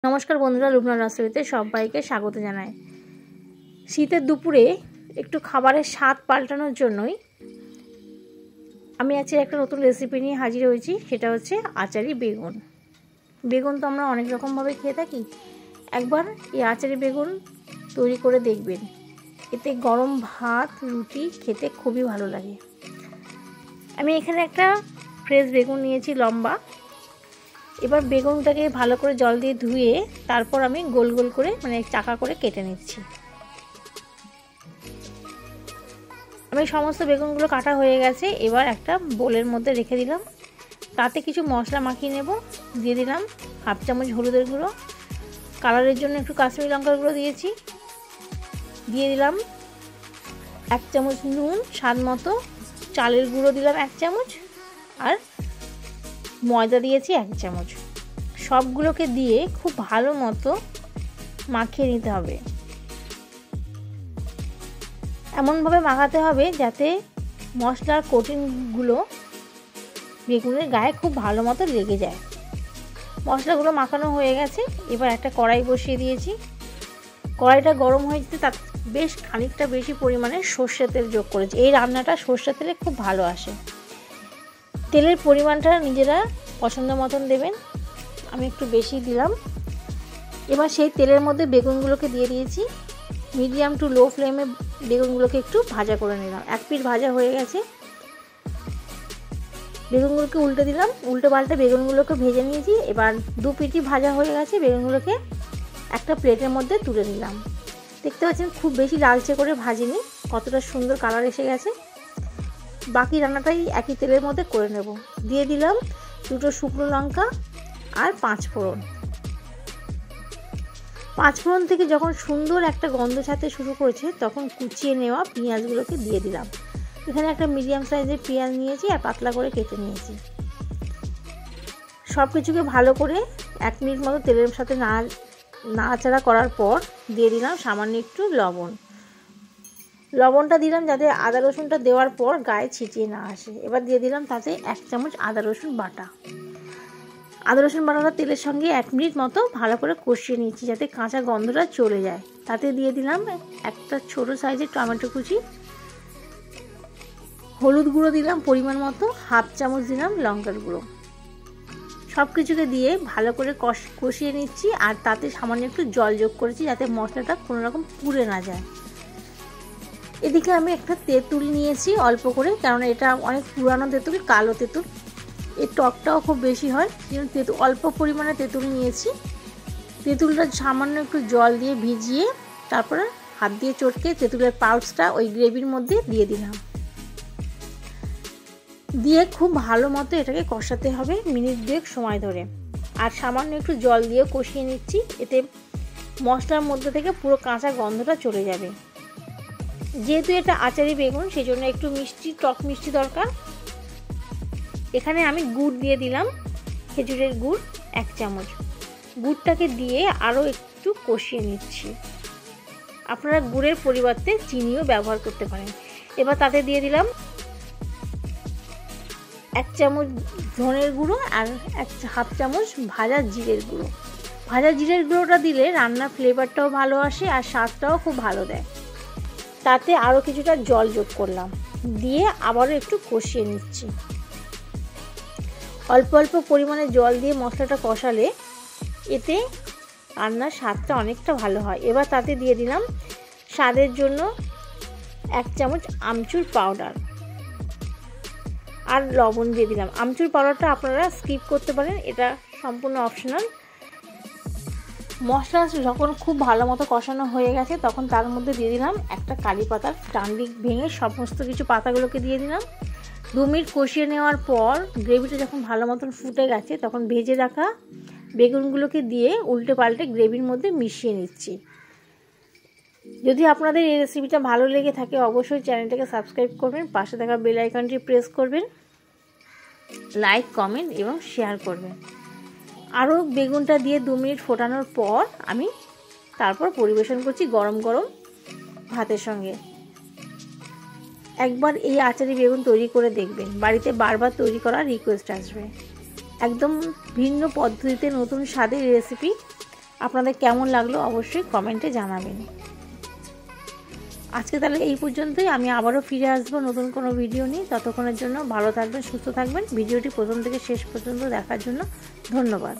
নমস্কার বন্ধুরা, লুবনা রাসুলিতে সবাইকে স্বাগত জানাই। শীতের দুপুরে একটু খাবারের স্বাদ পাল্টানোর জন্যই আমি আজকে একটা নতুন রেসিপি নিয়ে হাজির হয়েছি। সেটা হচ্ছে আচারি বেগুন। বেগুন তো আমরা অনেক রকমভাবে খেয়ে থাকি। একবার এই আচারি বেগুন তৈরি করে দেখবেন, এতে গরম ভাত রুটি খেতে খুবই ভালো লাগে। আমি এখানে একটা ফ্রেশ বেগুন নিয়েছি, লম্বা। এবার বেগুনটাকে ভালো করে জল দিয়ে ধুয়ে তারপর আমি গোল গোল করে চাকা করে কেটে নিচ্ছি। আমি সমস্ত বেগুনগুলো কাটা হয়ে গেছে। এবার একটা বোলের মধ্যে রেখে দিলাম। তাতে কিছু মশলা মাখিয়ে নেব। দিয়ে দিলাম হাফ চামচ হলুদের গুঁড়ো, কালারের জন্য একটু কাশ্মীরি লঙ্কার গুঁড়ো দিয়েছি। দিয়ে দিলাম 1 চামচ নুন, স্বাদ মতো চালের গুঁড়ো দিলাম 1 চামচ, আর ময়দা দিয়েছি 1 চামচ। সবগুলোকে দিয়ে খুব ভালো মতো মাখিয়ে নিতে হবে। এমনভাবে মাখাতে হবে যাতে মশলার কোটিংগুলো বেগুনের গায়ে খুব ভালো মতো লেগে যায়। মশলাগুলো মাখানো হয়ে গেছে। এবার একটা কড়াই বসিয়ে দিয়েছি। কড়াইটা গরম হয়ে যেতে তার বেশ খানিকটা বেশি পরিমাণে সর্ষের তেল যোগ করেছি। এই রান্নাটা সর্ষের তেলে খুব ভালো আসে। তেলের পরিমাণটা নিজেরা পছন্দ মতন দেবেন। আমি একটু বেশি দিলাম। এবার সেই তেলের মধ্যে বেগুনগুলোকে দিয়ে দিয়েছি। মিডিয়াম টু লো ফ্লেমে বেগুনগুলোকে একটু ভাজা করে নিলাম। 1 পিঠ ভাজা হয়ে গেছে। বেগুনগুলোকে উল্টে দিলাম। উল্টে পাল্টে বেগুনগুলোকে ভেজে নিয়েছি। এবার 2 পিঠই ভাজা হয়ে গেছে। বেগুনগুলোকে একটা প্লেটের মধ্যে তুলে নিলাম। দেখতে পাচ্ছেন খুব বেশি লালচে করে ভাজিনি, কতটা সুন্দর কালার এসে গেছে। বাকি রান্নাটাই একই তেলের মধ্যে করে নেব। দিয়ে দিলাম 2টো শুকনো লঙ্কা আর 5 ফোড়ন। 5 ফোড়ন থেকে যখন সুন্দর একটা গন্ধ ছাড়তে শুরু করেছে তখন কুচিয়ে নেওয়া পেঁয়াজগুলোকে দিয়ে দিলাম। এখানে একটা মিডিয়াম সাইজের পেঁয়াজ নিয়েছি আর পাতলা করে কেটে নিয়েছি। সব কিছুকে ভালো করে 1 মিনিট মতো তেলের সাথে নাড়াচাড়া করার পর দিয়ে দিলাম সামান্য একটু লবণ। লবণটা দিলাম যাতে আদা রসুনটা দেওয়ার পর গায়ে ছিটিয়ে না আসে। এবার দিয়ে দিলাম তাতে 1 চামচ আদা রসুন বাটা। আদা রসুন বাটাটা তেলের সঙ্গে 1 মিনিট মতো ভালো করে কষিয়ে নিচ্ছি যাতে কাঁচা গন্ধটা চলে যায়। তাতে দিয়ে দিলাম একটা ছোট সাইজের টমেটো কুচি, হলুদ গুঁড়ো দিলাম পরিমাণ মতো, হাফ চামচ দিলাম লঙ্কার গুঁড়ো। সব কিছুকে দিয়ে ভালো করে কষিয়ে নিচ্ছি। আর তাতে সামান্য একটু জল যোগ করেছি যাতে মশলাটা কোনো রকম পুড়ে না যায়। এদিকে আমি একটা তেঁতুল নিয়েছি অল্প করে, কারণ এটা অনেক পুরানো তেঁতুল, কালো তেঁতুল। এর টকটাও খুব বেশি হয়, তেঁতুল অল্প পরিমাণে তেঁতুল নিয়েছি। তেঁতুলটা সামান্য একটু জল দিয়ে ভিজিয়ে তারপরে হাত দিয়ে চটকে তেঁতুলের পাল্পসটা ওই গ্রেভির মধ্যে দিয়ে দিলাম। দিয়ে খুব ভালো মতো এটাকে কষাতে হবে মিনিট 2 সময় ধরে। আর সামান্য একটু জল দিয়ে কষিয়ে নিচ্ছি, এতে মশলার মধ্যে থেকে পুরো কাঁচা গন্ধটা চলে যাবে। যেহেতু এটা আচারি বেগুন সেই জন্য একটু মিষ্টি, টক মিষ্টি দরকার। এখানে আমি গুড় দিয়ে দিলাম, খেজুরের গুড় 1 চামচ। গুড়টাকে দিয়ে আরও একটু কষিয়ে নিচ্ছি। আপনারা গুড়ের পরিবর্তে চিনিও ব্যবহার করতে পারেন। এবার তাতে দিয়ে দিলাম 1 চামচ ধনের গুঁড়ো আর হাফ চামচ ভাজা জিরের গুঁড়ো। ভাজা জিরের গুঁড়োটা দিলে রান্নার ফ্লেভারটাও ভালো আসে আর স্বাদটাও খুব ভালো দেয়। তাতে আরও কিছুটা জল যোগ করলাম, দিয়ে আবারও একটু কষিয়ে নিচ্ছি। অল্প অল্প পরিমাণে জল দিয়ে মশলাটা কষালে এতে রান্নার স্বাদটা অনেকটা ভালো হয়। এবার তাতে দিয়ে দিলাম স্বাদের জন্য 1 চামচ আমচুর পাউডার আর লবণ দিয়ে দিলাম। আমচুর পাউডারটা আপনারা স্কিপ করতে পারেন, এটা সম্পূর্ণ অপশনাল। মশলা যখন খুব ভালো মতো কষানো হয়ে গেছে তখন তার মধ্যে দিয়ে দিলাম একটা কারি পাতার ডান্ডি ভেঙে সমস্ত কিছু পাতাগুলোকে দিয়ে দিলাম। 2 মিনিট কষিয়ে নেওয়ার পর গ্রেভিটা যখন ভালো মতন ফুটে গেছে তখন ভেজে রাখা বেগুনগুলোকে দিয়ে উল্টে পাল্টে গ্রেভির মধ্যে মিশিয়ে নিচ্ছি। যদি আপনাদের এই রেসিপিটা ভালো লেগে থাকে অবশ্যই চ্যানেলটাকে সাবস্ক্রাইব করবেন, পাশে থাকা বেল আইকনটি প্রেস করবেন, লাইক, কমেন্ট এবং শেয়ার করবেন। আরও বেগুনটা দিয়ে 2 মিনিট ফোটানোর পর আমি তারপর পরিবেশন করছি গরম গরম ভাতের সঙ্গে। একবার এই আচারি বেগুন তৈরি করে দেখবেন, বাড়িতে বারবার তৈরি করার রিকোয়েস্ট আসবে। একদম ভিন্ন পদ্ধতিতে নতুন স্বাদের রেসিপি আপনাদের কেমন লাগলো অবশ্যই কমেন্টে জানাবেন। আজকে তাহলে এই পর্যন্তই। আমি আবারও ফিরে আসবো নতুন কোনো ভিডিও নিয়ে। ততক্ষণের জন্য ভালো থাকবেন, সুস্থ থাকবেন। ভিডিওটি প্রথম থেকে শেষ পর্যন্ত দেখার জন্য ধন্যবাদ।